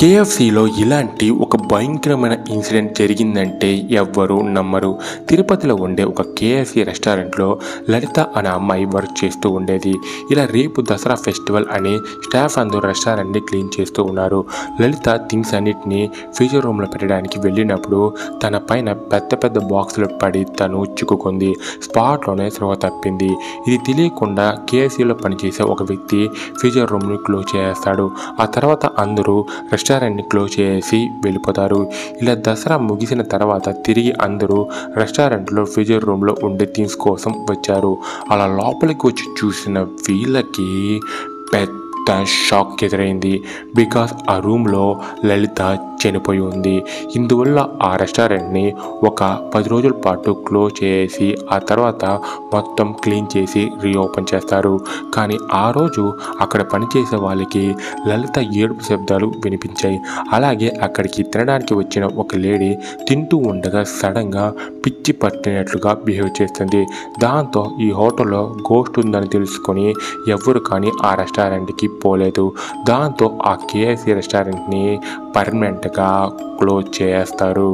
కేఎఫ్సీలో ఇలాంటి ఒక భయంకరమైన ఇన్సిడెంట్ జరిగిందంటే ఎవ్వరూ నమ్మరు. తిరుపతిలో ఉండే ఒక కేఎఫ్సీ రెస్టారెంట్లో లలిత అనే అమ్మాయి వర్క్ చేస్తూ ఉండేది. ఇలా రేపు దసరా ఫెస్టివల్ అని స్టాఫ్ అందరూ రెస్టారెంట్ని క్లీన్ చేస్తూ ఉన్నారు. లలిత థింగ్స్ అన్నిటినీ ఫ్రీజర్ రూమ్లో పెట్టడానికి వెళ్ళినప్పుడు తన పైన పెద్ద పెద్ద బాక్సులు పడి తను చిక్కుకుంది. స్పాట్లోనే స్పృహ తప్పింది. ఇది తెలియకుండా కేఎఫ్సీలో పనిచేసే ఒక వ్యక్తి ఫ్రీజర్ రూమ్ని క్లోజ్ చేస్తాడు. ఆ తర్వాత అందరూ రెస్టారెంట్ని క్లోజ్ చేసి వెళ్ళిపోతారు. ఇలా దసరా ముగిసిన తర్వాత తిరిగి అందరూ రెస్టారెంట్లో ఫ్రీజర్ రూమ్లో ఉండే థింగ్స్ కోసం వచ్చారు. అలా లోపలికి వచ్చి చూసిన వీళ్ళకి పెద్ద షాక్ ఎదురైంది. బికాస్ ఆ రూమ్లో లలిత చనిపోయి ఉంది. ఇందువల్ల ఆ రెస్టారెంట్ని ఒక 10 రోజుల పాటు క్లోజ్ చేసి ఆ తర్వాత మొత్తం క్లీన్ చేసి రీఓపెన్ చేస్తారు. కానీ ఆ రోజు అక్కడ పనిచేసే వాళ్ళకి లలిత ఏడుపు శబ్దాలు వినిపించాయి. అలాగే అక్కడికి తినడానికి వచ్చిన ఒక లేడీ తింటూ ఉండగా సడన్గా పిచ్చి పట్టినట్లుగా బిహేవ్ చేస్తుంది. దాంతో ఈ హోటల్లో గోస్ట్ ఉందని తెలుసుకొని ఎవరు కానీ ఆ రెస్టారెంట్కి పోలేదు. దాంతో ఆ కేఎఫ్సీ రెస్టారెంట్ని పర్మనెంట్గా క్లోజ్ చేస్తారు.